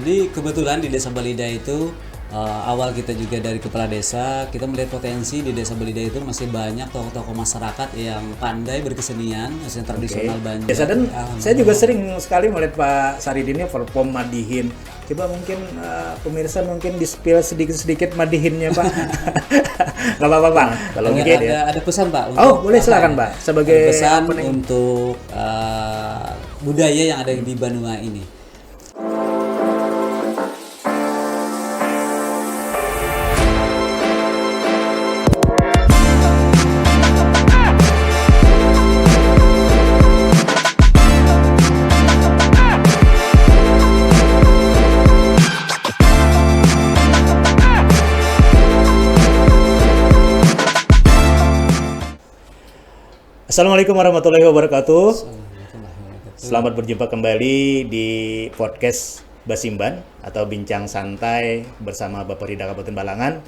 Jadi kebetulan di Desa Balida itu awal kita juga dari kepala desa, kita melihat potensi di Desa Balida itu masih banyak tokoh-tokoh masyarakat yang pandai berkesenian, kesenian tradisional Banjar. Biasa dan saya juga sering sekali melihat Pak Saridin ini perform madihin. Coba mungkin pemirsa mungkin di-spill sedikit-sedikit madihinnya Pak. Gak apa-apa Pak. Kalau mungkin ada pesan Pak. Oh boleh silakan Pak. Sebagai pesan untuk budaya yang ada di Banua ini. Assalamualaikum warahmatullahi wabarakatuh. Selamat berjumpa kembali di podcast Basimban atau Bincang Santai bersama Bapak Rida Kabupaten Balangan.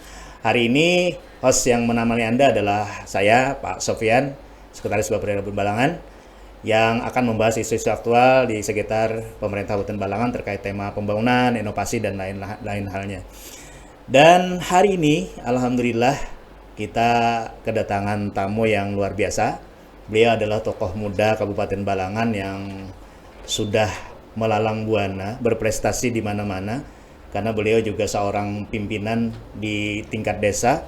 Hari ini host yang menemani Anda adalah saya, Pak Sofian, Sekretaris Bapak Rida Kabupaten Balangan, yang akan membahas isu-isu aktual di sekitar pemerintah Kabupaten Balangan terkait tema pembangunan, inovasi, dan lain halnya. Dan hari ini, alhamdulillah, kita kedatangan tamu yang luar biasa. Beliau adalah tokoh muda Kabupaten Balangan yang sudah melalang buana, berprestasi di mana-mana, karena beliau juga seorang pimpinan di tingkat desa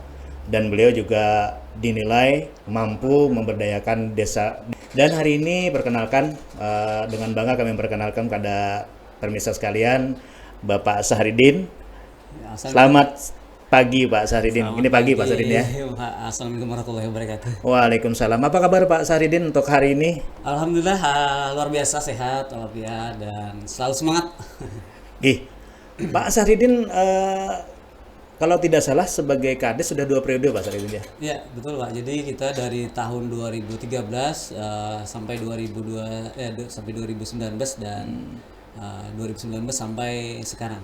dan beliau juga dinilai mampu memberdayakan desa. Dan hari ini perkenalkan, dengan bangga kami memperkenalkan kepada pemirsa sekalian, Bapak Saridin. Selamat pagi Pak Saridin. Ini pagi Pak Saridin ya. Assalamualaikum warahmatullahi wabarakatuh. Waalaikumsalam. Apa kabar Pak Saridin untuk hari ini? Alhamdulillah luar biasa sehat walafiat dan selalu semangat. Pak Saridin kalau tidak salah sebagai Kades sudah 2 periode Pak Saridin ya? Iya betul Pak. Jadi kita dari tahun 2013 sampai 2019 dan 2019 sampai sekarang.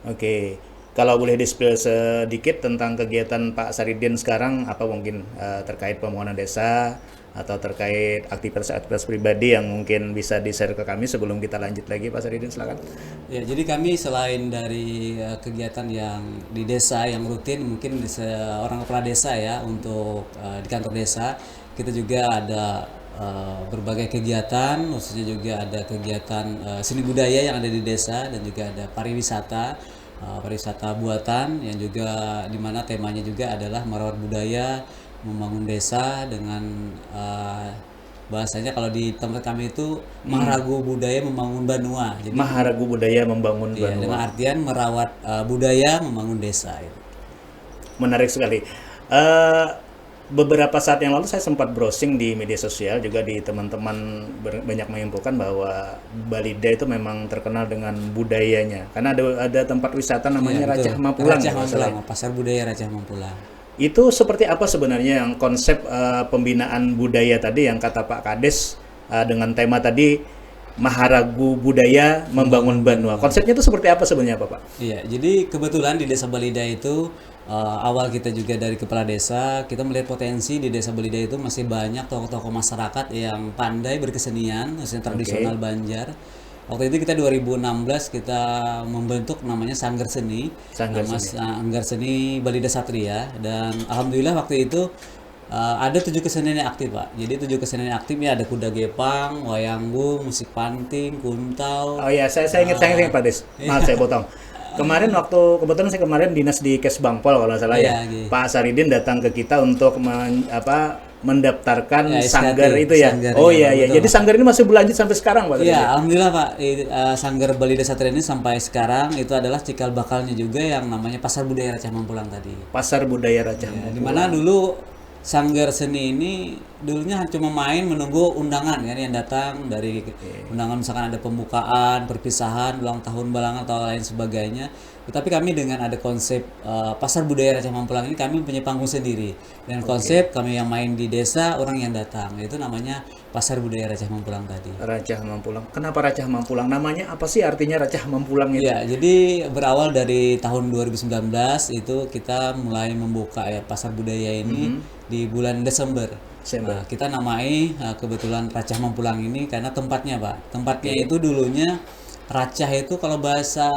Oke. Kalau boleh di-spill sedikit tentang kegiatan Pak Saridin sekarang, apa mungkin terkait pembangunan desa atau terkait aktivitas pribadi yang mungkin bisa di-share ke kami sebelum kita lanjut lagi Pak Saridin, silakan. Ya, jadi kami selain dari kegiatan yang di desa yang rutin, mungkin seorang kepala desa ya untuk di kantor desa, kita juga ada berbagai kegiatan, khususnya juga ada kegiatan seni budaya yang ada di desa dan juga ada pariwisata buatan yang juga dimana temanya juga adalah merawat budaya, membangun desa dengan bahasanya kalau di tempat kami itu Maharagu Budaya Membangun Banua. Jadi Maharagu Budaya Membangun Banua. Dengan artian merawat budaya, membangun desa. Itu. Menarik sekali. Beberapa saat yang lalu saya sempat browsing di media sosial, juga di teman-teman banyak menginfokan bahwa Balida itu memang terkenal dengan budayanya karena ada tempat wisata namanya Racah Mampulang. Racah Mampulang, Pasar Budaya Racah Mampulang. Itu seperti apa sebenarnya yang konsep pembinaan budaya tadi yang kata Pak Kades dengan tema tadi Maharagu Budaya Membangun Banua. Konsepnya itu seperti apa sebenarnya Pak? Iya, jadi kebetulan di Desa Balida itu awal kita juga dari kepala desa, kita melihat potensi di Desa Balida itu masih banyak tokoh-tokoh masyarakat yang pandai berkesenian, kesenian tradisional Banjar. Waktu itu kita 2016 kita membentuk namanya Sanggar Seni, Sanggar Seni Balida Satria, dan alhamdulillah waktu itu ada 7 kesenian yang aktif Pak. Jadi 7 kesenian yang aktif ya ada kuda gepang, wayanggung, musik panting, kuntau. Oh iya, saya ingat Pak Des. Maaf saya potong. Kebetulan saya kemarin dinas di Kes Bangpol kalau nggak salah ya. Pak Saridin datang ke kita untuk mendaftarkan sanggar itu ya. Iya. Jadi sanggar ini masih berlanjut sampai sekarang Pak. Iya, alhamdulillah Pak. Sanggar Balida Satria ini sampai sekarang itu adalah cikal bakalnya juga yang namanya Pasar Budaya Racah Mampulang tadi. Pasar Budaya Racah Mampulang. Di mana dulu Sanggar Seni ini dulunya cuma main menunggu undangan kan yang datang dari undangan, misalkan ada pembukaan, perpisahan, ulang tahun Balangan atau lain sebagainya. Tetapi kami dengan ada konsep Pasar Budaya Racah Mampulang ini kami punya panggung sendiri. Dan konsep kami yang main di desa, orang yang datang. Itu namanya Pasar Budaya Racah Mampulang tadi. Racah Mampulang. Kenapa Racah Mampulang? Namanya apa sih artinya Racah Mampulang itu? Ya, jadi berawal dari tahun 2019 itu kita mulai membuka Pasar Budaya ini di bulan Desember. Kita namai kebetulan Racah Mampulang ini karena tempatnya Pak. Tempatnya itu dulunya Racah itu kalau bahasa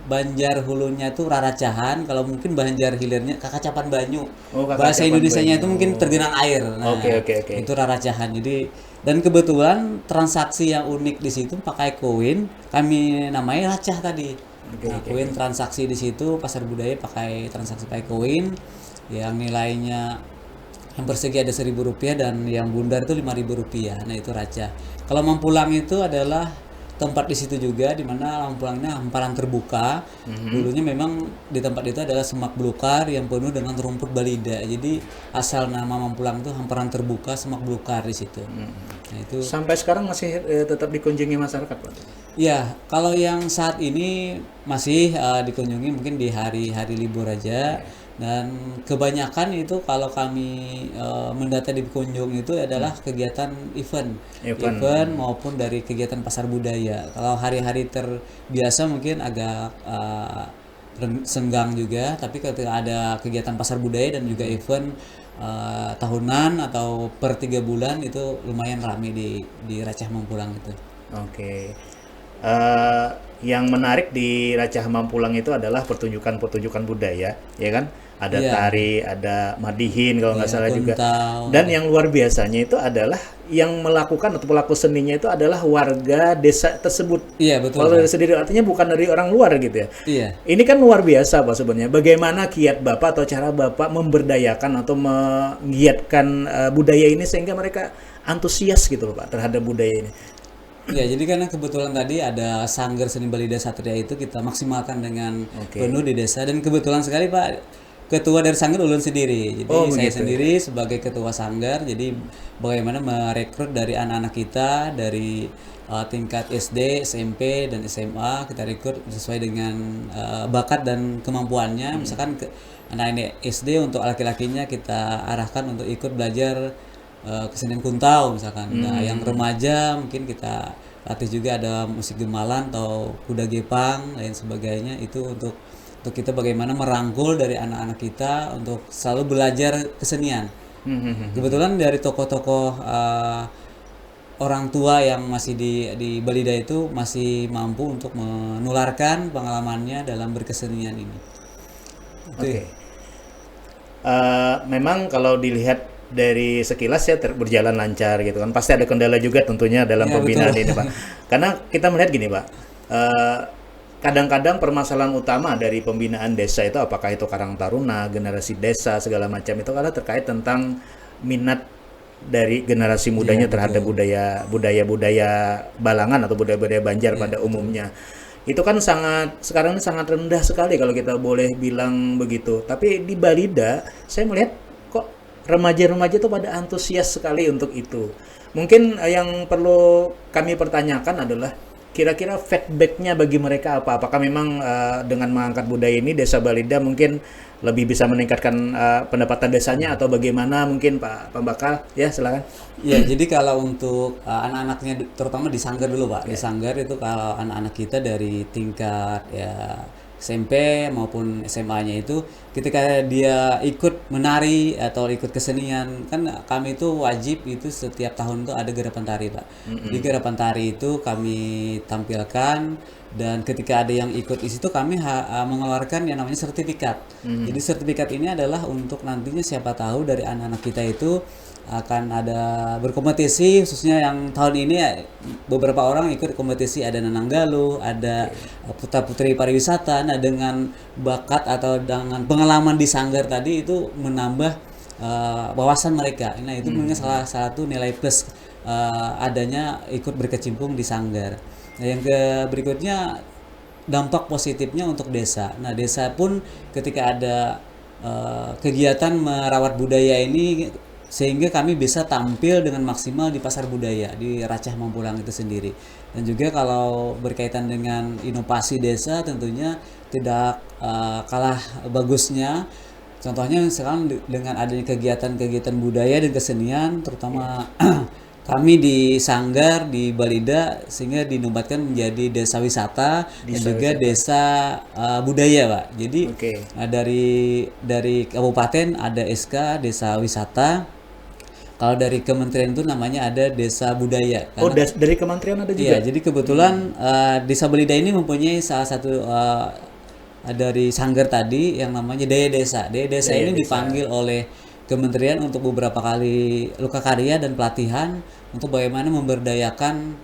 Banjar Hulunya itu raracahan, kalau mungkin Banjar Hilirnya kakacapan banyu. Oh, Bahasa Kakacapan Indonesianya banyu. itu mungkin tergenang air. Nah, Oke, oke, oke. itu raracahan. Jadi dan kebetulan transaksi yang unik di situ pakai koin, kami namai racah tadi. Oke, Nah, oke, koin transaksi di situ pasar budaya pakai transaksi pakai koin yang nilainya yang persegi ada Rp1.000 dan yang bundar itu Rp5.000. Nah, itu racah. Kalau Mampulang itu adalah tempat di situ juga di mana Mampulangnya hamparan terbuka. Dulunya memang di tempat itu adalah semak belukar yang penuh dengan rumput balida. Jadi asal nama Mampulang itu hamparan terbuka, semak belukar di situ. Nah, itu Sampai sekarang masih tetap dikunjungi masyarakat, Pak? ya, kalau yang saat ini masih dikunjungi mungkin di hari-hari libur aja. Dan kebanyakan itu kalau kami mendata di pengunjung itu adalah kegiatan event, Event. maupun dari kegiatan pasar budaya. Kalau hari-hari terbiasa mungkin agak senggang juga, tapi ketika ada kegiatan pasar budaya dan juga event tahunan atau per 3 bulan itu lumayan ramai di Racah Mampulang itu. Oke. Eh, yang menarik di Racah Mampulang itu adalah pertunjukan-pertunjukan budaya, ya kan? Ada Iya. tari, ada madihin kalau nggak Iya, salah juga. kuntau. Dan yang luar biasanya itu adalah yang melakukan atau pelaku seninya itu adalah warga desa tersebut. Iya, betul, Kalau Pak. dari sendiri artinya bukan dari orang luar gitu ya. Iya. Ini kan luar biasa Pak sebenarnya. Bagaimana kiat Bapak atau cara Bapak memberdayakan atau menggiatkan budaya ini sehingga mereka antusias gitu loh Pak terhadap budaya ini. Ya, jadi karena kebetulan tadi ada Sanggar Seni Balida Satria itu kita maksimalkan dengan Oke. penuh di desa dan kebetulan sekali Pak ketua dari Sanggar ulun sendiri. Jadi Oh, saya begitu. sendiri sebagai ketua Sanggar. Jadi bagaimana merekrut dari anak-anak kita dari tingkat SD, SMP dan SMA kita rekrut sesuai dengan bakat dan kemampuannya. Misalkan anak-anak SD untuk laki-lakinya kita arahkan untuk ikut belajar kesenian kuntau misalkan. Nah, yang remaja mungkin kita latih juga ada musik gemalan atau kuda gepang lain sebagainya itu untuk kita bagaimana merangkul dari anak-anak kita untuk selalu belajar kesenian. Kebetulan dari tokoh-tokoh orang tua yang masih di Balida itu masih mampu untuk menularkan pengalamannya dalam berkesenian ini. Itu Oke. ya. Memang kalau dilihat dari sekilas ya berjalan lancar gitu kan. Pasti ada kendala juga tentunya dalam Ya, pembinaan betul. ini, Pak. Karena kita melihat gini, Pak. Kadang-kadang permasalahan utama dari pembinaan desa itu apakah itu Karang Taruna, generasi desa segala macam itu karena terkait tentang minat dari generasi mudanya terhadap budaya Balangan atau budaya-budaya Banjar pada umumnya. Itu kan sekarang ini sangat rendah sekali kalau kita boleh bilang begitu. Tapi di Balida saya melihat kok remaja-remaja itu pada antusias sekali untuk itu. Mungkin yang perlu kami pertanyakan adalah kira-kira feedbacknya bagi mereka apa? Apakah memang dengan mengangkat budaya ini desa Balida mungkin lebih bisa meningkatkan pendapatan desanya atau bagaimana mungkin Pak Pambakal? Ya silakan. Ya, jadi kalau untuk anak-anaknya terutama di Sanggar dulu, Pak. Di Sanggar itu kalau anak-anak kita dari tingkat ya SMP maupun SMA-nya itu ketika dia ikut menari atau ikut kesenian kan kami itu wajib itu setiap tahun itu ada gerakan tari, Pak. Di gerakan tari itu kami tampilkan dan ketika ada yang ikut di situ kami mengeluarkan yang namanya sertifikat. Jadi sertifikat ini adalah untuk nantinya siapa tahu dari anak-anak kita itu akan ada berkompetisi khususnya yang tahun ini ya, beberapa orang ikut kompetisi ada Nananggaluh, ada putra putri pariwisata. Nah, dengan bakat atau dengan pengalaman di Sanggar tadi itu menambah wawasan mereka. Nah, itu mungkin salah satu nilai plus adanya ikut berkecimpung di Sanggar. Nah, yang berikutnya dampak positifnya untuk desa. Nah, desa pun ketika ada kegiatan merawat budaya ini sehingga kami bisa tampil dengan maksimal di pasar budaya di Racah Mampulang itu sendiri. Dan juga kalau berkaitan dengan inovasi desa tentunya tidak kalah bagusnya. Contohnya sekarang dengan adanya kegiatan-kegiatan budaya dan kesenian terutama kami di Sanggar di Balida sehingga dinobatkan menjadi desa wisata dan juga desa budaya, Pak. Jadi Oke. dari kabupaten ada SK desa wisata Kalau dari kementerian itu namanya ada Desa Budaya. Oh, dari kementerian ada juga. Iya, jadi kebetulan Desa Belida ini mempunyai salah satu dari sanggar tadi yang namanya Daya Desa. Daya Desa Daya ini Desa. dipanggil oleh kementerian untuk beberapa kali luka karya dan pelatihan untuk bagaimana memberdayakan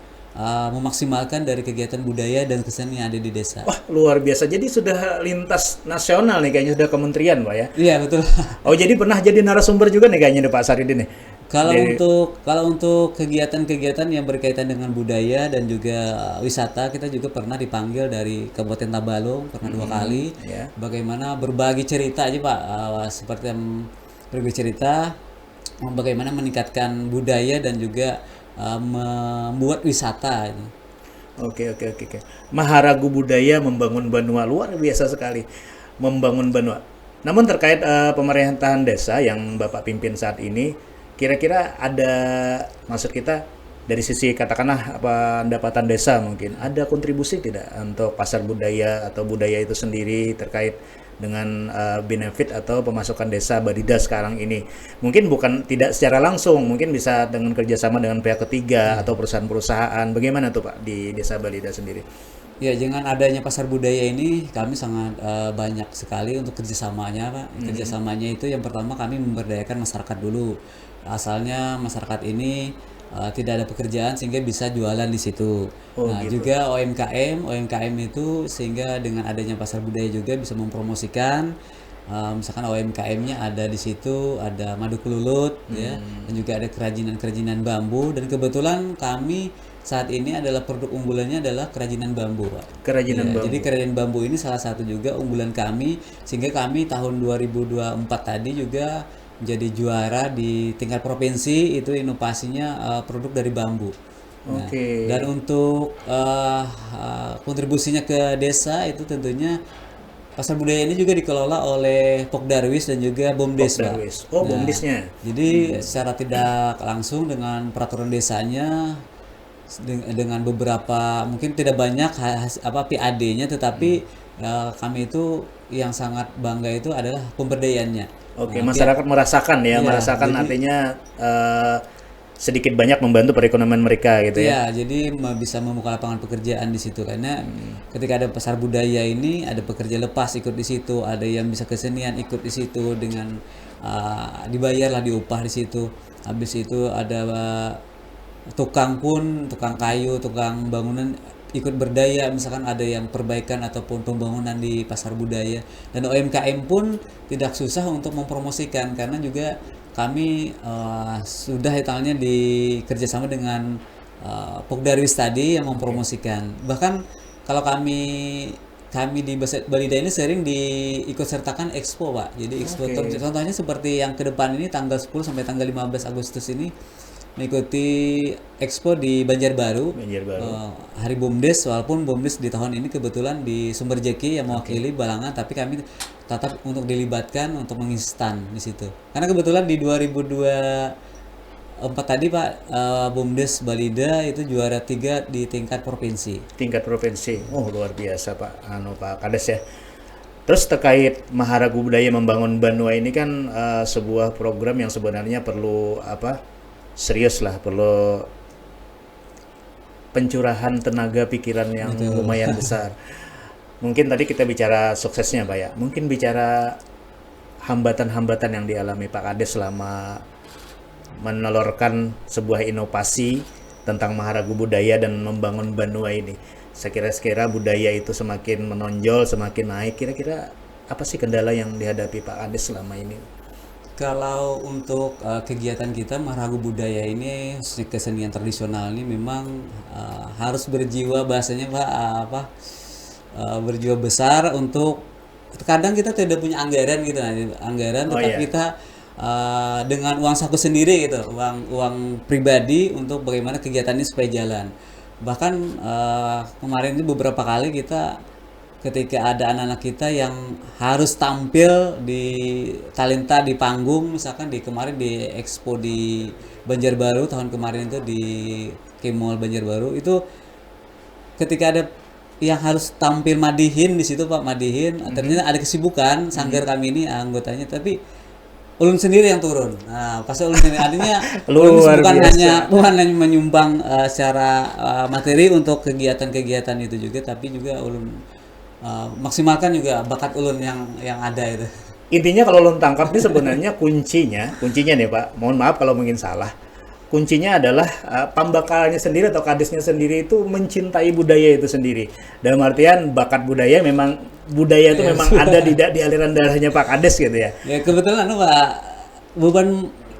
memaksimalkan dari kegiatan budaya dan kesenian yang ada di desa. Wah, luar biasa. Jadi sudah lintas nasional nih kayaknya, sudah kementerian, Pak ya. Iya, betul. Oh, jadi pernah jadi narasumber juga nih kayaknya Pak Saridin nih. Kalau untuk kegiatan-kegiatan yang berkaitan dengan budaya dan juga wisata, kita juga pernah dipanggil dari Kabupaten Tabalong, pernah 2 kali. Ya. Bagaimana berbagi cerita aja Pak, seperti yang berbagi cerita, bagaimana meningkatkan budaya dan juga membuat wisata. Oke. Maharagu budaya membangun Banua, luar biasa sekali. Membangun Banua. Namun terkait pemerintahan desa yang Bapak pimpin saat ini, kira-kira ada, maksud kita dari sisi katakanlah pendapatan desa mungkin ada kontribusi tidak untuk pasar budaya atau budaya itu sendiri terkait dengan benefit atau pemasukan desa Balida sekarang ini? Mungkin bukan tidak secara langsung, mungkin bisa dengan kerjasama dengan pihak ketiga atau perusahaan-perusahaan. Bagaimana tuh Pak di desa Balida sendiri? Ya, dengan adanya pasar budaya ini kami sangat banyak sekali untuk kerjasamanya Pak. Kerjasamanya itu yang pertama kami memberdayakan masyarakat dulu. Asalnya masyarakat ini tidak ada pekerjaan sehingga bisa jualan di situ. Gitu. Juga UMKM itu sehingga dengan adanya pasar budaya juga bisa mempromosikan. Misalkan UMKM-nya ada di situ, ada madu kelulut, ya, dan juga ada kerajinan-kerajinan bambu. Dan kebetulan kami saat ini adalah produk unggulannya adalah kerajinan bambu, Pak. Kerajinan bambu. Jadi kerajinan bambu ini salah satu juga unggulan kami, sehingga kami tahun 2024 tadi juga menjadi juara di tingkat provinsi, itu inovasinya produk dari bambu. Oke. Dan untuk kontribusinya ke desa itu tentunya pasar budaya ini juga dikelola oleh Pokdarwis dan juga BUMDes, Pak. Pokdarwis. Oh, BUMDesnya. Jadi secara tidak langsung dengan peraturan desanya dengan beberapa mungkin tidak banyak PAD-nya, tetapi kami itu yang sangat bangga itu adalah pemberdayaannya. Oke, masyarakat merasakan ya, merasakan artinya sedikit banyak membantu perekonomian mereka gitu ya. Iya, jadi bisa membuka lapangan pekerjaan di situ karena ketika ada pasar budaya ini ada pekerja lepas ikut di situ, ada yang bisa kesenian ikut di situ dengan dibayarlah diupah di situ. Habis itu ada tukang kayu, tukang bangunan ikut berdaya, misalkan ada yang perbaikan ataupun pembangunan di pasar budaya. Dan UMKM pun tidak susah untuk mempromosikan karena juga kami sudah hitungannya kerjasama dengan Pokdarwis tadi yang mempromosikan. Bahkan kalau kami di Balida ini sering diikut sertakan expo, Pak. Jadi expo contohnya seperti yang ke depan ini tanggal 10 sampai tanggal 15 Agustus ini mengikuti expo di Banjarbaru. Hari BUMDes, walaupun BUMDes di tahun ini kebetulan di Sumberjeki yang mewakili Balangan, tapi kami tetap untuk dilibatkan untuk mengisi stand di situ. Karena kebetulan di 2024 tadi Pak, BUMDes Balida itu juara 3 di tingkat provinsi. Tingkat provinsi. Oh, luar biasa Pak Pak Kades ya. Terus terkait Maharagu Budaya Membangun Banua ini kan sebuah program yang sebenarnya perlu serius lah, perlu pencurahan tenaga pikiran yang lumayan besar. Mungkin tadi kita bicara suksesnya Pak ya, mungkin bicara hambatan-hambatan yang dialami Pak Kades selama menelurkan sebuah inovasi tentang Maharagu Budaya dan membangun Banua ini. Sekira-kira budaya itu semakin menonjol, semakin naik, kira-kira apa sih kendala yang dihadapi Pak Kades selama ini? Kalau untuk kegiatan kita Maharagu Budaya ini, kesenian tradisional ini memang harus berjiwa bahasanya Pak berjiwa besar untuk kadang kita tidak punya anggaran gitu, tetapi kita dengan uang saku sendiri gitu, uang pribadi untuk bagaimana kegiatan ini supaya jalan. Bahkan kemarin itu beberapa kali kita ketika ada anak-anak kita yang harus tampil di talenta di panggung, misalkan kemarin di expo di Banjarbaru tahun kemarin itu di Kemol Banjarbaru itu, ketika ada yang harus tampil madihin di situ Pak, ternyata ada kesibukan sanggar kami ini anggotanya, tapi ulun sendiri yang turun. Nah, pas ulun sendiri artinya ulun Luar bukan hanya menyumbang secara materi untuk kegiatan-kegiatan itu juga, tapi juga ulun maksimalkan juga bakat ulun yang ada itu. Intinya kalau ulun tangkap ini sebenarnya kuncinya nih Pak, mohon maaf kalau mungkin salah. Kuncinya adalah pambakalnya sendiri atau kadesnya sendiri itu mencintai budaya itu sendiri. Dalam artian bakat budaya budaya itu memang ada di aliran darahnya Pak Kades gitu ya. Ya kebetulan Pak,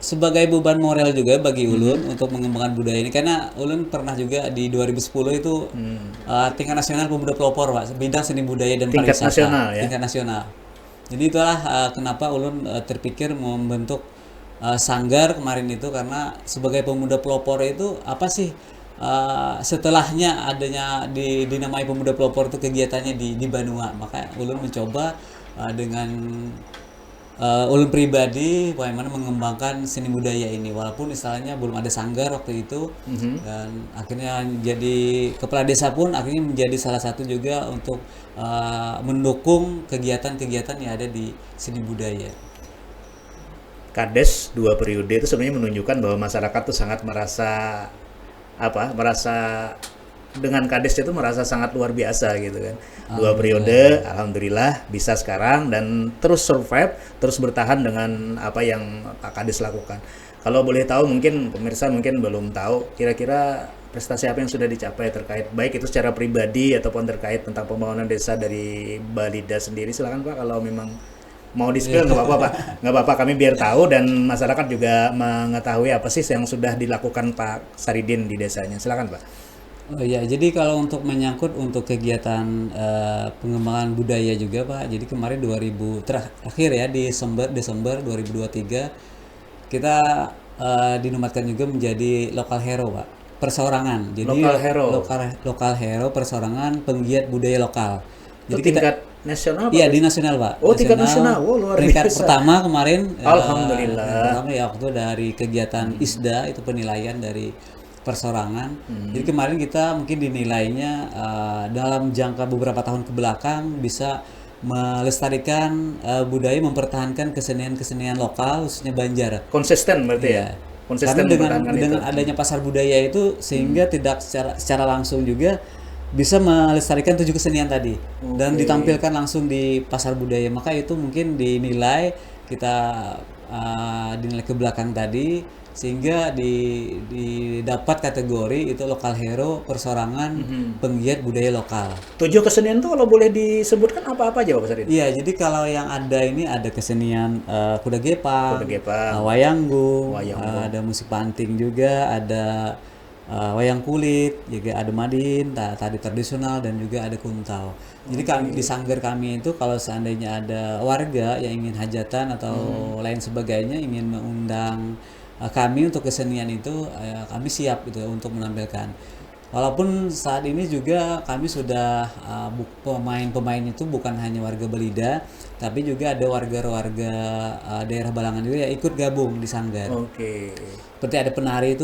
sebagai beban moral juga bagi ulun untuk mengembangkan budaya ini, karena ulun pernah juga di 2010 itu tingkat nasional pemuda pelopor Pak, bidang seni budaya dan Tingkat pariwisata. nasional ya. Tingkat nasional. Jadi itulah kenapa ulun terpikir membentuk sanggar kemarin itu, karena sebagai pemuda pelopor itu apa sih setelahnya adanya dinamai pemuda pelopor itu kegiatannya di Banua, maka ulun mencoba dengan ulun pribadi bagaimana mengembangkan seni budaya ini, walaupun istilahnya belum ada sanggar waktu itu. Dan akhirnya jadi kepala desa pun akhirnya menjadi salah satu juga untuk mendukung kegiatan-kegiatan yang ada di seni budaya. Kades 2 periode itu sebenarnya menunjukkan bahwa masyarakat tuh sangat merasa dengan Kades itu merasa sangat luar biasa gitu kan. 2 periode, alhamdulillah bisa sekarang dan terus survive, terus bertahan dengan apa yang Pak Kades lakukan. Kalau boleh tahu, mungkin pemirsa mungkin belum tahu, kira-kira prestasi apa yang sudah dicapai terkait baik itu secara pribadi ataupun terkait tentang pembangunan desa dari Balida sendiri. Silakan Pak, kalau memang mau di-spill nggak apa-apa Pak, nggak apa-apa, kami biar tahu dan masyarakat juga mengetahui apa sih yang sudah dilakukan Pak Saridin di desanya. Silakan Pak. Oh ya, jadi kalau untuk menyangkut untuk kegiatan pengembangan budaya juga Pak, jadi kemarin terakhir ya di Desember 2023 kita dinobatkan juga menjadi lokal hero Pak, perseorangan. Jadi lokal hero perseorangan penggiat budaya lokal. Jadi tingkat nasional Pak? Iya, di nasional Pak. Oh, tingkat nasional. Oh, luar peringkat biasa. pertama kemarin. Alhamdulillah. Pertama ya waktu dari kegiatan ISDA itu penilaian dari perseorangan. Jadi kemarin kita mungkin dinilainya dalam jangka beberapa tahun ke belakang bisa melestarikan budaya, mempertahankan kesenian-kesenian lokal khususnya Banjar. Konsisten berarti ya? Konsisten karena dengan adanya pasar budaya itu sehingga tidak secara langsung juga bisa melestarikan 7 kesenian tadi dan ditampilkan langsung di pasar budaya, maka itu mungkin dinilai dinilai ke belakang tadi sehingga didapat kategori itu lokal hero perseorangan penggiat budaya lokal. 7 kesenian itu kalau boleh disebutkan apa-apa aja Pak Saridin? Iya, jadi kalau yang ada ini ada kesenian kuda gepang, wayanggung, ada musik panting juga, ada wayang kulit, juga ada madin, tari tradisional, dan juga ada kuntau. Jadi di sanggar kami itu kalau seandainya ada warga yang ingin hajatan atau lain sebagainya ingin mengundang kami untuk kesenian itu, kami siap gitu untuk menampilkan. Walaupun saat ini juga kami sudah pemain-pemain itu bukan hanya warga Balida, tapi juga ada warga-warga daerah Balangan juga yang ikut gabung di sanggar. Oke. Seperti ada penari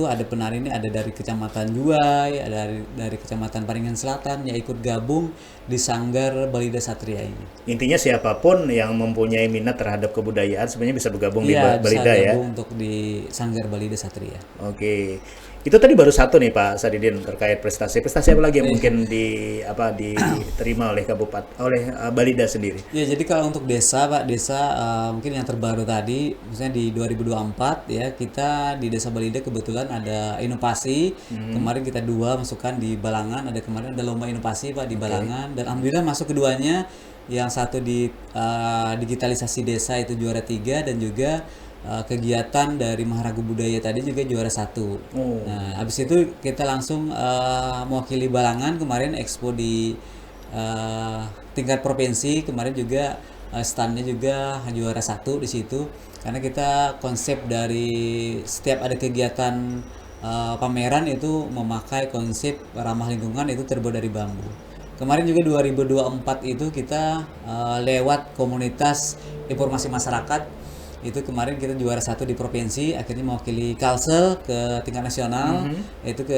ini ada dari Kecamatan Juwai, ada dari Kecamatan Paringan Selatan yang ikut gabung di sanggar Balida Satria ini. Intinya siapapun yang mempunyai minat terhadap kebudayaan sebenarnya bisa bergabung di Iya, Balida ya. bisa gabung untuk di sanggar Balida Satria. Oke. Itu tadi baru satu nih Pak Saridin terkait prestasi apa lagi yang mungkin diterima oleh Balida sendiri. Ya, jadi kalau untuk desa Pak, mungkin yang terbaru tadi misalnya di 2024 ya, kita di Desa Balida kebetulan ada inovasi. Kemarin kita 2 masukkan di Balangan, kemarin ada lomba inovasi Pak di Balangan, dan alhamdulillah masuk keduanya. Yang satu di digitalisasi desa itu juara 3, dan juga kegiatan dari Maharaga Budaya tadi juga juara 1. Nah, habis itu kita langsung mewakili Balangan kemarin expo di tingkat provinsi. Kemarin juga standnya juga juara 1 di situ, karena kita konsep dari setiap ada kegiatan pameran itu memakai konsep ramah lingkungan, itu terbuat dari bambu. Kemarin juga 2024 itu kita lewat komunitas informasi masyarakat itu kemarin kita juara 1 di provinsi, akhirnya mewakili Kalsel ke tingkat nasional, yaitu ke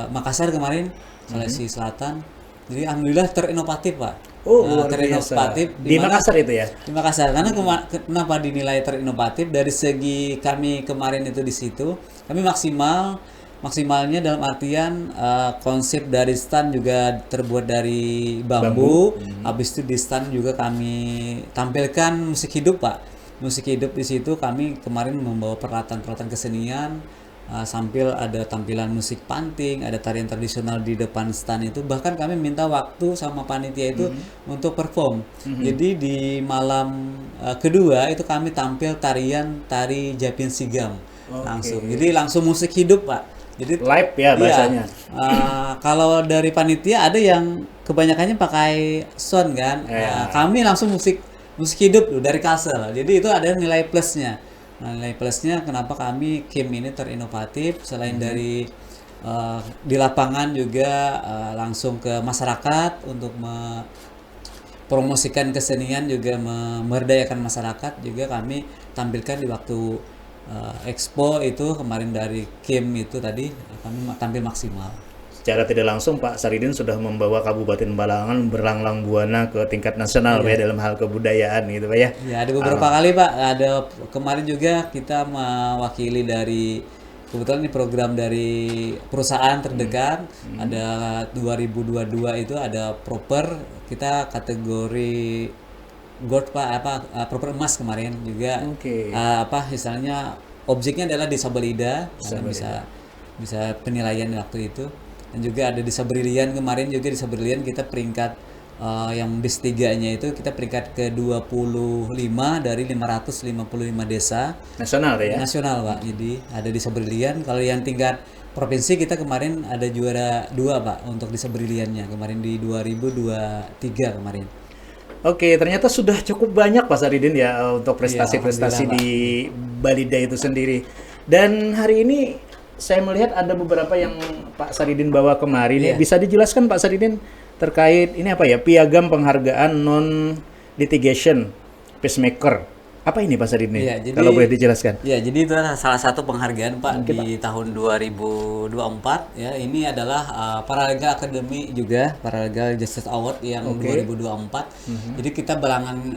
Makassar kemarin, Sulawesi Selatan. Jadi alhamdulillah terinovatif Pak. Oh, luar biasa. Terinovatif Di Makassar itu ya? Di Makassar. Karena kenapa dinilai terinovatif dari segi kami kemarin itu di situ, kami maksimalnya dalam artian konsep dari stand juga terbuat dari bambu. Habis itu di stand juga kami tampilkan musik hidup Pak. Musik hidup di situ kami kemarin membawa peralatan-peralatan kesenian. Sambil ada tampilan musik panting, ada tarian tradisional di depan stand itu. Bahkan kami minta waktu sama panitia itu untuk perform. Jadi di malam kedua itu kami tampil tari Japin Sigam langsung. Jadi langsung musik hidup Pak. Jadi Live ya bahasanya. kalau dari panitia ada yang kebanyakannya pakai sound kan. Kami langsung musik hidup dari Kalsel. Jadi itu ada nilai plusnya. Nah, nilai plusnya kenapa kami Kim ini terinovatif selain dari di lapangan juga langsung ke masyarakat untuk mempromosikan kesenian juga memberdayakan masyarakat, juga kami tampilkan di waktu expo itu kemarin dari Kim itu tadi kami tampil maksimal. Secara tidak langsung Pak Saridin sudah membawa Kabupaten Balangan berlanglang buana ke tingkat nasional Pak ya, dalam hal kebudayaan gitu Pak ya. Ya, ada beberapa kali Pak. Ada kemarin juga kita mewakili dari, kebetulan ini program dari perusahaan terdekat. Ada 2022 itu ada proper, kita kategori gold Pak, proper emas kemarin juga. Misalnya objeknya adalah disabilitas, bisa penilaian waktu itu. Dan juga ada Disabrilian kemarin juga, Disabrilian kita peringkat yang DIS 3-nya itu kita peringkat ke-25 dari 555 desa nasional ya. Nasional Pak. Jadi ada Disabrilian. Kalau yang tingkat provinsi kita kemarin ada juara 2 Pak untuk Disabriliannya kemarin di 2023 kemarin. Oke, ternyata sudah cukup banyak Pak Saridin ya untuk prestasi-prestasi di Balida itu sendiri. Dan hari ini saya melihat ada beberapa yang Pak Saridin bawa kemarin. Bisa dijelaskan Pak Saridin terkait ini apa ya? Piagam Penghargaan Non Litigation Peacemaker. Apa ini Pak Saridin? Kalau boleh dijelaskan. Ya, jadi itu adalah salah satu penghargaan Pak di tahun 2024 ya. Ini adalah Paralegal Academy juga, Paralegal Justice Award yang 2024. Jadi kita Balangan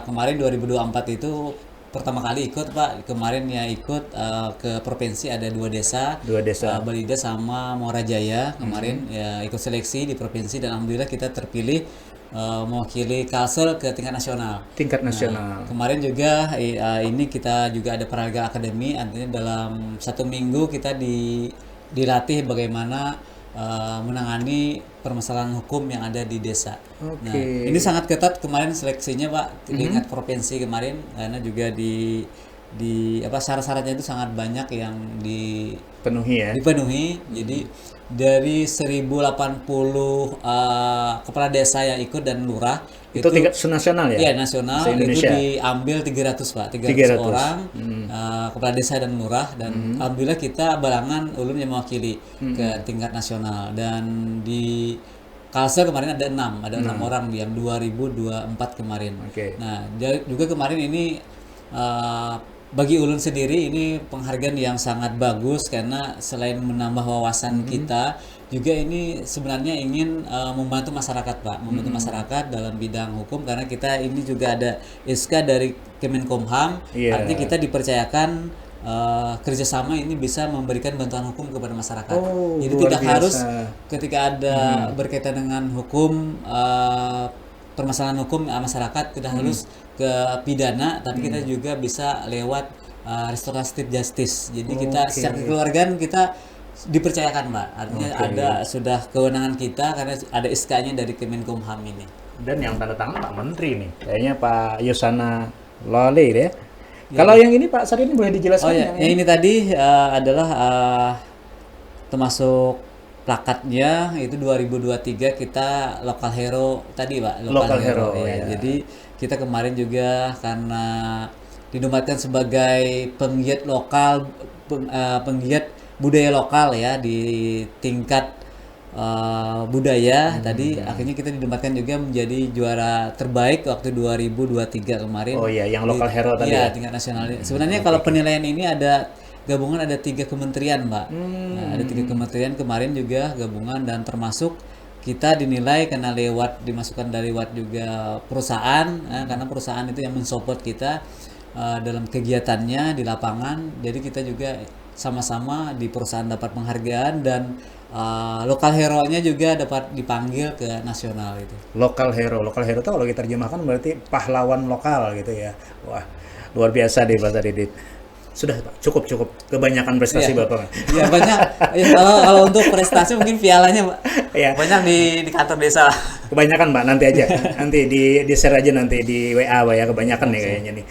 kemarin 2024 itu pertama kali ikut Pak. Kemarin ya ikut ke provinsi ada dua desa Balida sama Muara Jaya kemarin ya ikut seleksi di provinsi, dan alhamdulillah kita terpilih mewakili Kalsel ke tingkat nasional. Nah, kemarin juga ini kita juga ada Paralegal Academy, artinya dalam 1 minggu kita dilatih bagaimana menangani permasalahan hukum yang ada di desa. Nah, ini sangat ketat kemarin seleksinya Pak, tingkat provinsi kemarin, karena juga di syarat-syaratnya itu sangat banyak yang dipenuhi. Jadi dari 1080 kepala desa yang ikut dan lurah itu tingkat nasional ya? Iya, nasional. Itu diambil 300 Pak, 300 orang kepala desa dan lurah, dan alhamdulillah kita Balangan ulun yang mewakili ke tingkat nasional. Dan di Kalsel kemarin ada 6 orang yang 2024 kemarin. Nah, juga kemarin ini bagi ulun sendiri ini penghargaan yang sangat bagus, karena selain menambah wawasan kita, juga ini sebenarnya ingin membantu masyarakat Pak, masyarakat dalam bidang hukum, karena kita ini juga ada SK dari Kemenkumham, artinya kita dipercayakan kerjasama ini bisa memberikan bantuan hukum kepada masyarakat. Jadi tidak harus ketika ada berkaitan dengan hukum, permasalahan hukum masyarakat tidak harus ke pidana, tapi kita juga bisa lewat restoratif justice. Jadi kita secara kekeluargaan kita dipercayakan Mbak, artinya ada sudah kewenangan kita karena ada SK-nya dari Kemenkumham ini. Dan yang tanda tangan Pak Menteri nih, kayaknya Pak Yosana Lole ya. Kalau yang ini Pak Saridin boleh dijelaskan? Yang ini tadi adalah termasuk plakatnya itu 2023 kita Local Hero tadi Pak, Local Hero. Jadi kita kemarin juga karena dinobatkan sebagai penggiat lokal, penggiat budaya lokal ya di tingkat budaya tadi, akhirnya kita dinobatkan juga menjadi juara terbaik waktu 2023 kemarin. Yang Local Hero tadi ya, tingkat nasional. Sebenarnya kalau penilaian ini ada gabungan, ada 3 kementerian Mbak. Nah, ada 3 kementerian kemarin juga gabungan, dan termasuk kita dinilai karena dimasukkan dari lewat juga perusahaan, karena perusahaan itu yang mensupport kita dalam kegiatannya di lapangan. Jadi kita juga sama-sama di perusahaan dapat penghargaan dan lokal hero-nya juga dapat dipanggil ke nasional itu. Lokal hero itu kalau kita terjemahkan berarti pahlawan lokal gitu ya. Wah, luar biasa deh Pak Saridin. Sudah Pak, cukup kebanyakan prestasi Bapak. Iya banyak. Ya, kalau untuk prestasi mungkin pialanya Pak. Ya. Banyak di kantor desa. Kebanyakan Pak, nanti aja. Nanti di share aja nanti di WA Pak ya, kebanyakan nih kayaknya nih.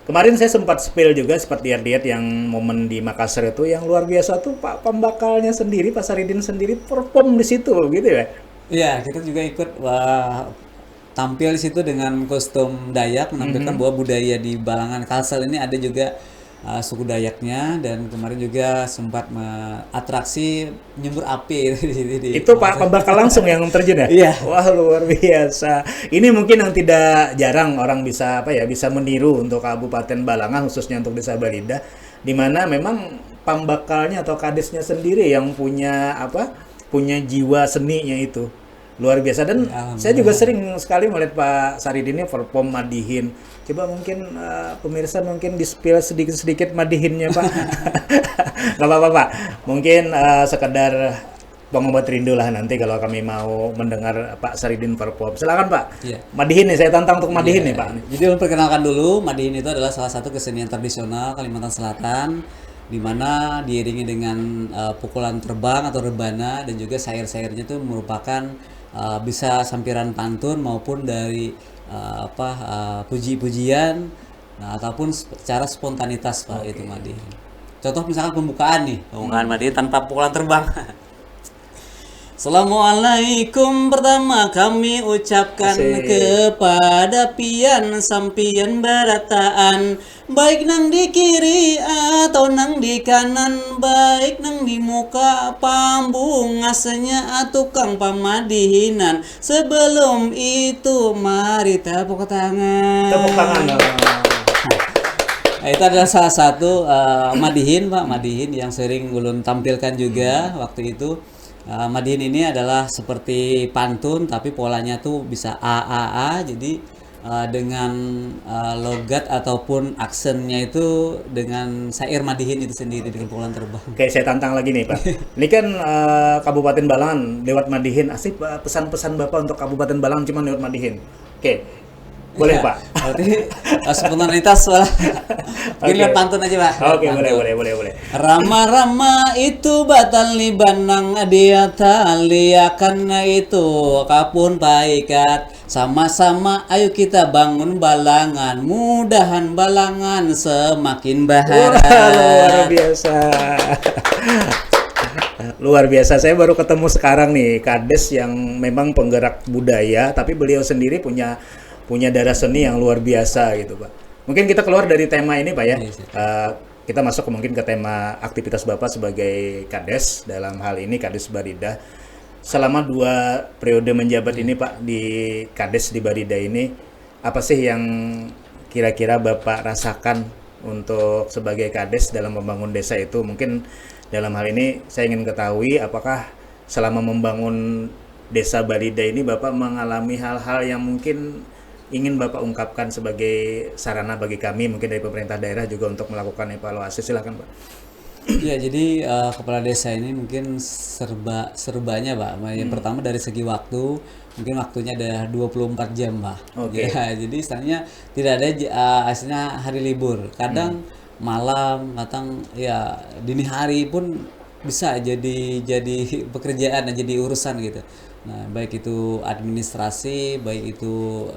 Kemarin saya sempat spill juga sempat lihat yang momen di Makassar itu yang luar biasa tuh Pak pembakalnya sendiri, Pak Saridin sendiri perform di situ gitu ya. Iya, kita juga ikut tampil di situ dengan kostum Dayak menampilkan bahwa budaya di Balangan Kalsel ini ada juga suku Dayaknya, dan kemarin juga sempat atraksi nyembur api di Itu Pak pembakal langsung yang terjun ya? Iya. Wah, luar biasa. Ini mungkin yang tidak jarang orang bisa bisa meniru untuk Kabupaten Balangan, khususnya untuk Desa Barida, di mana memang pembakalnya atau kadesnya sendiri yang punya punya jiwa seninya itu. Luar biasa, dan saya juga sering sekali melihat Pak Saridin ini perform madihin. Coba mungkin pemirsa mungkin di-spill sedikit-sedikit madihinnya Pak. Nggak apa-apa Pak. Mungkin sekedar pengobat rindu lah nanti kalau kami mau mendengar Pak Saridin perform. Silakan Pak. Iya. Madihin nih, saya tantang untuk madihin nih Pak. Jadi perkenalkan dulu, madihin itu adalah salah satu kesenian tradisional Kalimantan Selatan, di mana diiringi dengan pukulan terbang atau rebana, dan juga syair-syairnya itu merupakan bisa sampiran pantun maupun dari puji-pujian, ataupun secara spontanitas Pak. Itu madihin. Contoh misalkan pembukaan madihin tanpa pukulan terbang. Assalamualaikum pertama kami ucapkan kepada pian sampian barataan, baik nang di kiri atau nang di kanan, baik nang di muka pambung asenya tukang pamadihinan. Sebelum itu mari tepuk tangan. Tepuk tangan dong. Nah, itu adalah salah satu madihin Pak, madihin yang sering ulun tampilkan juga waktu itu. Madihin ini adalah seperti pantun tapi polanya tuh bisa a, jadi dengan logat ataupun aksennya itu dengan syair madihin itu sendiri dengan pukulan terbang. Oke, saya tantang lagi nih Pak. Ini kan Kabupaten Balangan lewat madihin. Asik pesan-pesan Bapak untuk Kabupaten Balangan cuma lewat madihin. Oke. Boleh Pak. Berarti spontanitas lah. Mungkin lihat pantun aja Pak. Oke, boleh. Rama-rama itu batal libanang dia taliakan itu kapun paikat. Sama-sama ayo kita bangun Balangan, mudahan Balangan semakin bahara. Luar biasa. Luar biasa. Saya baru ketemu sekarang nih kades yang memang penggerak budaya, tapi beliau sendiri punya darah seni yang luar biasa gitu Pak. Mungkin kita keluar dari tema ini Pak ya. Kita masuk mungkin ke tema aktivitas Bapak sebagai Kades, dalam hal ini Kades Barida. Selama 2 periode menjabat ini Pak di Kades di Barida ini, apa sih yang kira-kira Bapak rasakan untuk sebagai Kades dalam membangun desa itu? Mungkin dalam hal ini saya ingin ketahui apakah selama membangun desa Barida ini Bapak mengalami hal-hal yang mungkin ingin Bapak ungkapkan sebagai sarana bagi kami mungkin dari pemerintah daerah juga untuk melakukan evaluasi. Silakan Pak. Ya, jadi kepala desa ini mungkin serbanya Pak. Yang pertama dari segi waktu, mungkin waktunya ada 24 jam Pak. Oke. Ya, jadi istilahnya tidak ada aslinya hari libur. Kadang malam, kadang ya dini hari pun bisa jadi pekerjaan dan jadi urusan gitu. Nah, baik itu administrasi, baik itu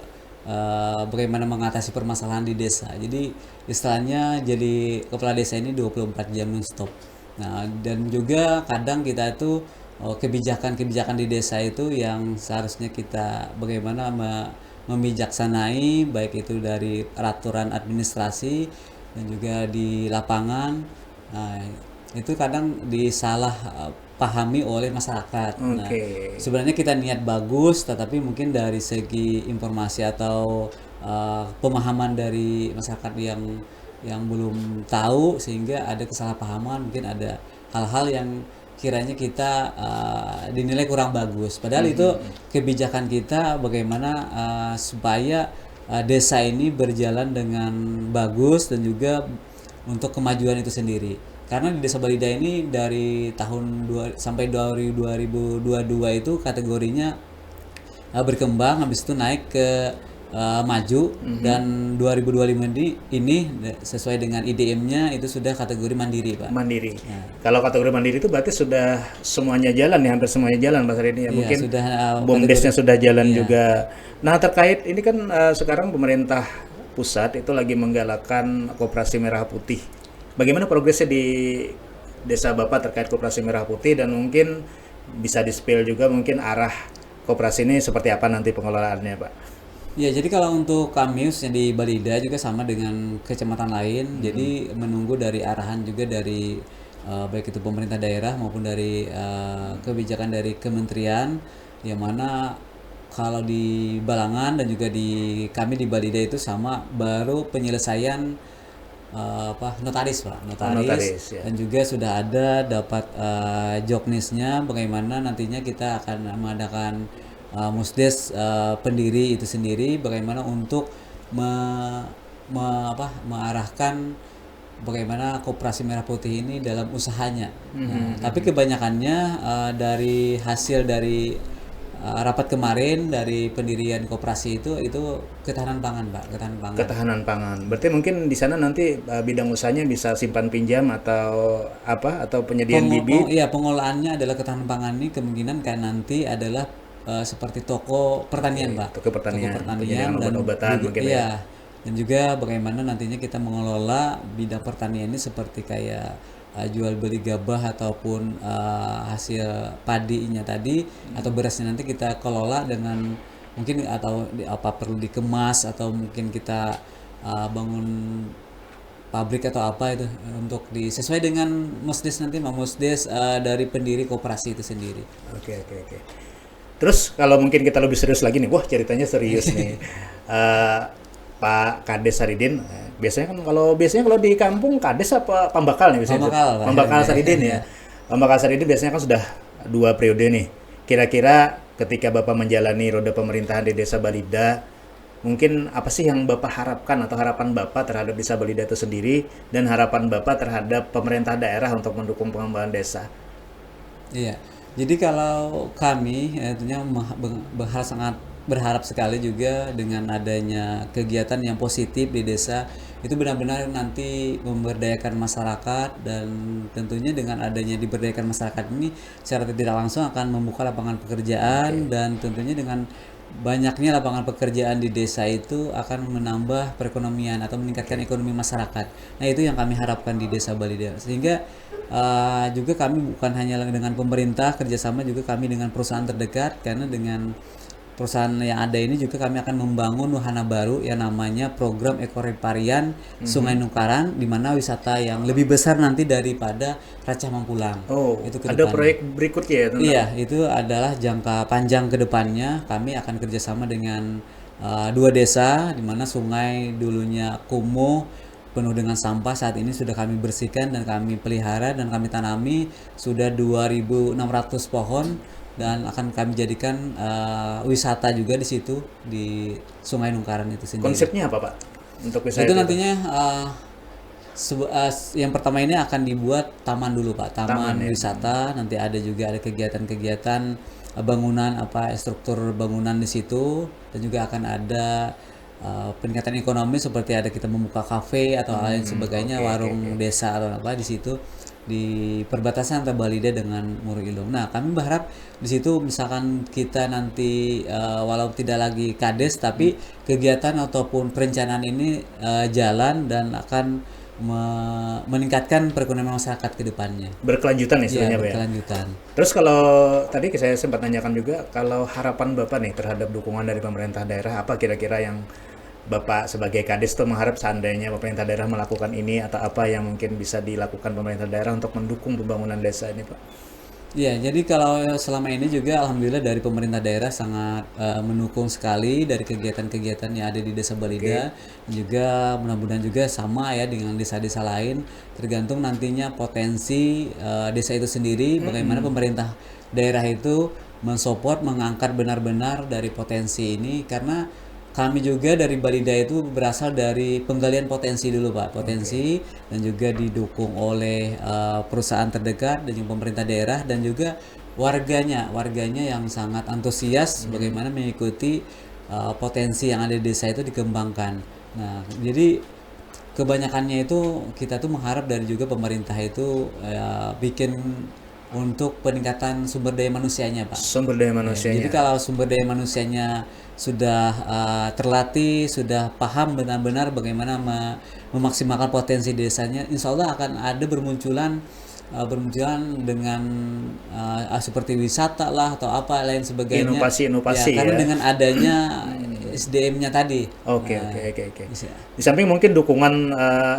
bagaimana mengatasi permasalahan di desa. Jadi istilahnya jadi kepala desa ini 24 jam non-stop. Nah, dan juga kadang kita itu kebijakan-kebijakan di desa itu yang seharusnya kita bagaimana membijaksanai, baik itu dari peraturan administrasi dan juga di lapangan. Nah, itu kadang disalah pahami oleh masyarakat. Nah, sebenarnya kita niat bagus, tetapi mungkin dari segi informasi atau pemahaman dari masyarakat yang belum tahu, sehingga ada kesalahpahaman, mungkin ada hal-hal yang kiranya kita dinilai kurang bagus. Padahal itu kebijakan kita bagaimana supaya desa ini berjalan dengan bagus dan juga untuk kemajuan itu sendiri. Karena di Desa Balida ini dari tahun sampai 2022 itu kategorinya berkembang, habis itu naik ke maju, dan 2025 ini sesuai dengan IDM-nya itu sudah kategori mandiri, Pak. Mandiri. Kalau kategori mandiri itu berarti sudah semuanya jalan ya, hampir semuanya jalan Pak Saridin ya. Iya, Mungkin sudah BUMDes-nya sudah jalan juga. Nah, terkait ini kan sekarang pemerintah pusat itu lagi menggalakkan Koperasi Merah Putih. Bagaimana progresnya di desa Bapak terkait Koperasi Merah Putih, dan mungkin bisa di-spill juga mungkin arah koperasi ini seperti apa nanti pengelolaannya, Pak? Ya, jadi kalau untuk kami khususnya di Balida juga sama dengan kecamatan lain, jadi menunggu dari arahan juga dari baik itu pemerintah daerah maupun dari kebijakan dari kementerian, yang mana kalau di Balangan dan juga di kami di Balida itu sama baru penyelesaian notaris, Pak, Notaris, ya. dan juga sudah ada dapat joknisnya bagaimana nantinya kita akan mengadakan musdes pendiri itu sendiri, bagaimana untuk mengarahkan bagaimana Koperasi Merah Putih ini dalam usahanya. Tapi kebanyakannya dari hasil dari rapat kemarin dari pendirian koperasi itu ketahanan pangan, Pak, Ketahanan pangan. Berarti mungkin di sana nanti bidang usahanya bisa simpan pinjam atau apa, atau penyediaan bibit. Iya, pengolahannya adalah ketahanan pangan ini kemungkinan kan nanti adalah seperti toko pertanian, Pak. Toko pertanian, penyediaan dan obat-obatan juga, mungkin ya. iya, dan juga bagaimana nantinya kita mengelola bidang pertanian ini seperti kayak jual beli gabah ataupun hasil padinya tadi atau berasnya nanti kita kelola dengan mungkin atau apa perlu dikemas atau mungkin kita bangun pabrik atau apa itu untuk sesuai dengan musdes nanti musdes dari pendiri koperasi itu sendiri. Oke. Terus kalau mungkin kita lebih serius lagi nih, wah ceritanya serius nih. Pak Kades Saridin, biasanya kalau di kampung Kades apa Pambakal nih biasanya? Pambakal Saridin ya. Pambakal Saridin biasanya kan sudah 2 periode nih. Kira-kira ketika Bapak menjalani roda pemerintahan di Desa Balida, mungkin apa sih yang Bapak harapkan atau harapan Bapak terhadap Desa Balida itu sendiri, dan harapan Bapak terhadap pemerintah daerah untuk mendukung pengembangan desa? Iya. Jadi kalau kami tentunya sangat berharap sekali juga dengan adanya kegiatan yang positif di desa itu benar-benar nanti memberdayakan masyarakat, dan tentunya dengan adanya diberdayakan masyarakat ini secara tidak langsung akan membuka lapangan pekerjaan, dan tentunya dengan banyaknya lapangan pekerjaan di desa itu akan menambah perekonomian atau meningkatkan ekonomi masyarakat. Nah, itu yang kami harapkan di Desa Balida, sehingga juga kami bukan hanya dengan pemerintah, kerjasama juga kami dengan perusahaan terdekat, karena dengan perusahaan yang ada ini juga kami akan membangun wahana baru yang namanya program ekoreparian Sungai Nungkaran, di mana wisata yang lebih besar nanti daripada Racah Mampulang. Oh, itu ada proyek berikutnya ya? Iya, itu adalah jangka panjang ke depannya. Kami akan kerjasama dengan 2 desa, di mana sungai dulunya kumuh penuh dengan sampah, saat ini sudah kami bersihkan dan kami pelihara dan kami tanami sudah 2.600 pohon, dan akan kami jadikan wisata juga di situ di Sungai Nungkaran itu sendiri. Konsepnya apa, Pak? Untuk wisata itu nantinya yang pertama ini akan dibuat taman dulu, Pak, taman wisata. Nanti ada kegiatan-kegiatan bangunan struktur bangunan di situ, dan juga akan ada peningkatan ekonomi seperti ada kita membuka kafe atau lain sebagainya, warung desa atau apa di situ di perbatasan antara Balida dengan Muruilung. Nah, kami berharap di situ misalkan kita nanti walau tidak lagi Kades, tapi kegiatan ataupun perencanaan ini jalan dan akan meningkatkan perekonomian masyarakat ke depannya. Berkelanjutan istilahnya, Pak. Berkelanjutan. Terus kalau tadi saya sempat tanyakan juga, kalau harapan Bapak nih terhadap dukungan dari pemerintah daerah, apa kira-kira yang Bapak sebagai Kades tuh mengharap seandainya pemerintah daerah melakukan ini, atau apa yang mungkin bisa dilakukan pemerintah daerah untuk mendukung pembangunan desa ini, Pak? Iya, jadi kalau selama ini juga alhamdulillah dari pemerintah daerah sangat mendukung sekali dari kegiatan-kegiatan yang ada di Desa Balida. Juga mudah-mudahan juga sama ya dengan desa-desa lain, tergantung nantinya potensi desa itu sendiri, bagaimana pemerintah daerah itu mensupport, mengangkat benar-benar dari potensi ini, karena kami juga dari Balida itu berasal dari penggalian potensi dulu Pak, potensi dan juga didukung oleh perusahaan terdekat dan juga pemerintah daerah dan juga warganya yang sangat antusias bagaimana mengikuti potensi yang ada di desa itu dikembangkan. Nah, jadi kebanyakannya itu kita tuh mengharap dari juga pemerintah itu bikin untuk peningkatan sumber daya manusianya Pak. Sumber daya Ya, jadi manusianya. kalau sumber daya manusianya sudah terlatih, sudah paham benar-benar bagaimana memaksimalkan potensi desanya, insya Allah akan ada bermunculan dengan seperti wisata lah atau apa lain sebagainya. Ya, Inovasi-inovasi karena ya. dengan adanya SDM-nya tadi. Oke, Nah, oke, oke, oke. bisa. Di samping mungkin dukungan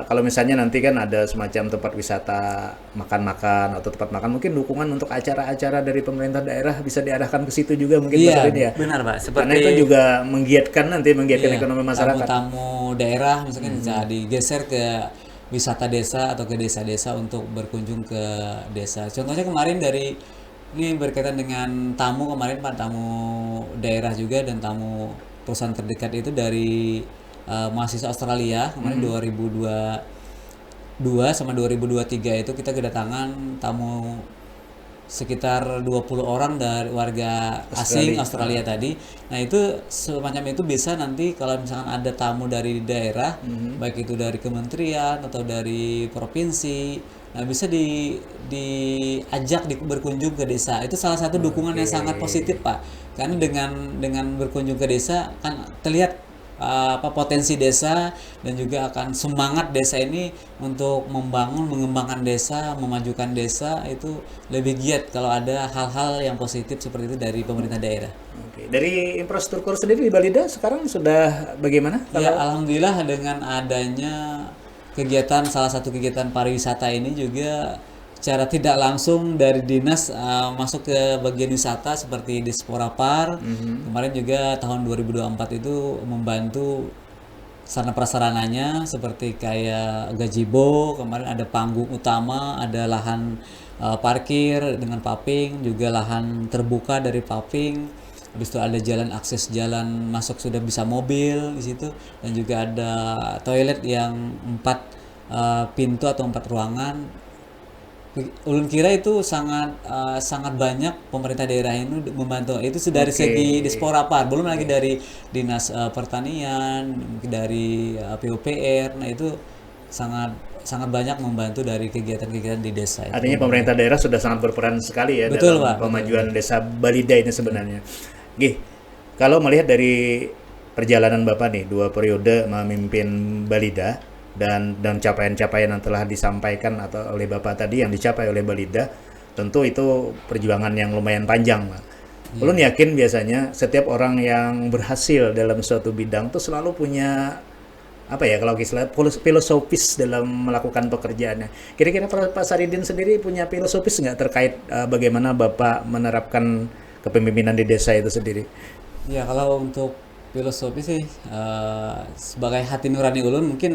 kalau misalnya nanti kan ada semacam tempat wisata makan-makan atau tempat makan, mungkin dukungan untuk acara-acara dari pemerintah daerah bisa diarahkan ke situ juga mungkin Mas Iya, Arin ya. benar Pak. Karena itu Seperti juga menggiatkan iya, ekonomi masyarakat. tamu-tamu daerah misalkan bisa digeser ke wisata desa atau ke desa-desa untuk berkunjung ke desa. Contohnya kemarin dari ini berkaitan dengan tamu kemarin Pak, tamu daerah juga dan tamu perusahaan terdekat itu dari mahasiswa Australia kemarin 2022 sama 2023 itu kita kedatangan tamu sekitar 20 orang dari warga asing Australia tadi. Nah, itu semacam itu bisa nanti kalau misalkan ada tamu dari daerah, baik itu dari kementerian atau dari provinsi, nah bisa diajak berkunjung ke desa. Itu salah satu dukungan yang sangat positif, Pak. Karena dengan berkunjung ke desa kan terlihat potensi desa dan juga akan semangat desa ini untuk mengembangkan desa, memajukan desa itu lebih giat kalau ada hal-hal yang positif seperti itu dari pemerintah daerah. Oke. Dari infrastruktur sendiri di Balida sekarang sudah bagaimana? Ya, alhamdulillah dengan adanya salah satu kegiatan pariwisata ini juga secara tidak langsung dari dinas masuk ke bagian wisata seperti di Sporapar. Kemarin juga tahun 2024 itu membantu sarana prasarananya seperti kayak gazebo, kemarin ada panggung utama, ada lahan parkir dengan paving, juga lahan terbuka dari paving. Habis itu ada akses jalan masuk sudah bisa mobil di situ dan juga ada toilet yang 4 pintu atau 4 ruangan. Ulun kira itu sangat banyak pemerintah daerah ini membantu. Itu dari segi Disporapar, belum lagi dari dinas pertanian, dari PUPR. Nah, itu sangat sangat banyak membantu dari kegiatan-kegiatan di desa itu. Artinya pemerintah daerah sudah sangat berperan sekali ya Betul, dalam Pak. pemajuan desa Balida ini sebenarnya. Gih, kalau melihat dari perjalanan Bapak nih, 2 periode memimpin Balida dan capaian-capaian yang telah disampaikan atau oleh Bapak tadi yang dicapai oleh Balida, tentu itu perjuangan yang lumayan panjang, Pak. Ulun yakin biasanya setiap orang yang berhasil dalam suatu bidang tuh selalu punya apa ya kalau istilah filosofis dalam melakukan pekerjaannya. Kira-kira Pak Saridin sendiri punya filosofis nggak terkait bagaimana Bapak menerapkan kepemimpinan di desa itu sendiri? Ya, kalau untuk filosofi sih sebagai hati nurani ulun mungkin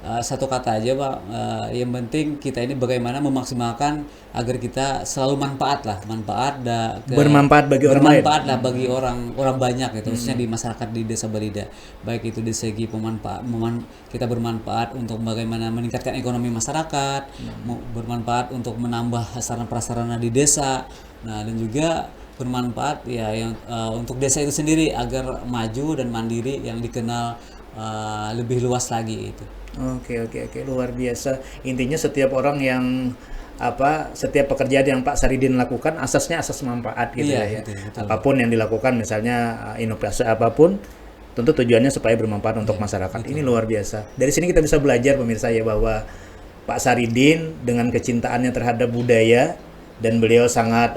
satu kata aja Pak, yang penting kita ini bagaimana memaksimalkan agar kita selalu manfaat Bermanfaat bagi orang lain. bermanfaat lah bagi orang banyak gitu, khususnya di masyarakat di Desa Balida, baik itu di segi kita bermanfaat untuk bagaimana meningkatkan ekonomi masyarakat, bermanfaat untuk menambah sarana prasarana di desa, nah dan juga bermanfaat ya yang untuk desa itu sendiri agar maju dan mandiri yang dikenal lebih luas lagi itu. Oke, luar biasa. Intinya setiap orang yang setiap pekerjaan yang Pak Saridin lakukan asasnya asas manfaat gitu Iya, ya. betul. Apapun yang dilakukan misalnya inovasi apapun tentu tujuannya supaya bermanfaat untuk masyarakat. Ini luar biasa. Dari sini kita bisa belajar pemirsa ya bahwa Pak Saridin dengan kecintaannya terhadap budaya dan beliau sangat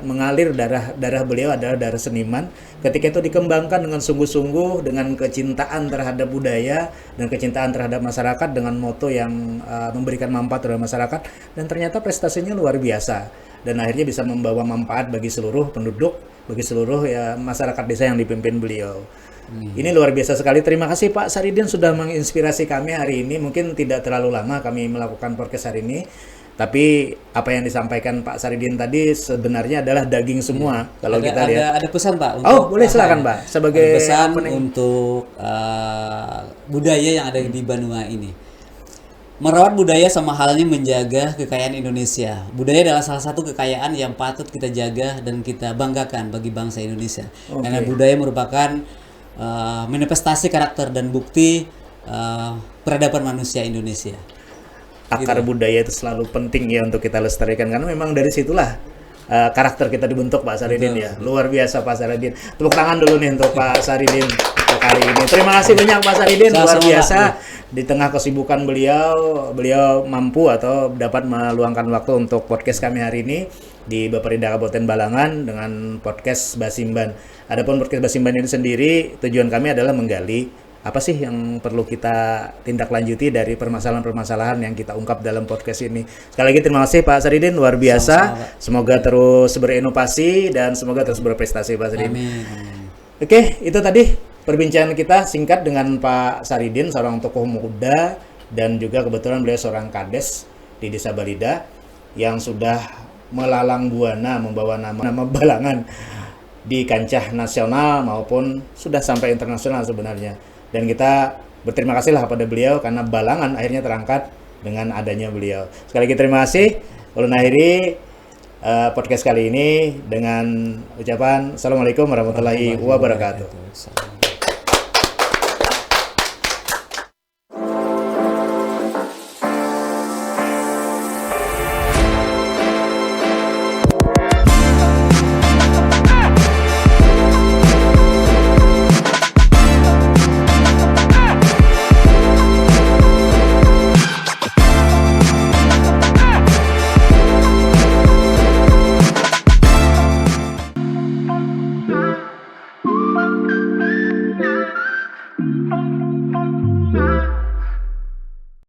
mengalir darah beliau adalah darah seniman. Ketika itu dikembangkan dengan sungguh-sungguh dengan kecintaan terhadap budaya dan kecintaan terhadap masyarakat dengan moto yang memberikan manfaat terhadap masyarakat dan ternyata prestasinya luar biasa. dan akhirnya bisa membawa manfaat bagi seluruh penduduk, bagi seluruh ya masyarakat desa yang dipimpin beliau. Ini luar biasa sekali. Terima kasih Pak Saridin sudah menginspirasi kami hari ini. Mungkin tidak terlalu lama kami melakukan podcast hari ini, tapi apa yang disampaikan Pak Saridin tadi sebenarnya adalah daging semua. Kalau kita lihat ada pesan Pak untuk oh boleh silakan Pak sebagai ada pesan apa nih? untuk budaya yang ada di Banua ini. Merawat budaya sama halnya menjaga kekayaan Indonesia. Budaya adalah salah satu kekayaan yang patut kita jaga dan kita banggakan bagi bangsa Indonesia. Karena budaya merupakan manifestasi karakter dan bukti peradaban manusia Indonesia. Akar budaya itu selalu penting ya untuk kita lestarikan, karena memang dari situlah karakter kita dibentuk Pak Saridin ya. Luar biasa Pak Saridin. Tepuk tangan dulu nih untuk Pak Saridin untuk hari ini. Terima kasih banyak Pak Saridin, luar biasa. Di tengah kesibukan beliau mampu atau dapat meluangkan waktu untuk podcast kami hari ini di Bapperidda Kabupaten Balangan dengan podcast Basimban. Adapun podcast Basimban ini sendiri tujuan kami adalah menggali apa sih yang perlu kita tindak lanjuti dari permasalahan-permasalahan yang kita ungkap dalam podcast ini. Sekali lagi terima kasih Pak Saridin, luar biasa. Sama-sama. Semoga terus berinovasi dan semoga terus berprestasi Pak Saridin. Amin. Oke, itu tadi perbincangan kita singkat dengan Pak Saridin, seorang tokoh muda dan juga kebetulan beliau seorang kades di Desa Balida yang sudah melalang buana membawa nama Balangan di kancah nasional maupun sudah sampai internasional sebenarnya. Dan kita berterima kasihlah pada beliau karena Balangan akhirnya terangkat dengan adanya beliau. Sekali lagi terima kasih. Ulun akhiri podcast kali ini dengan ucapan Assalamualaikum warahmatullahi wabarakatuh.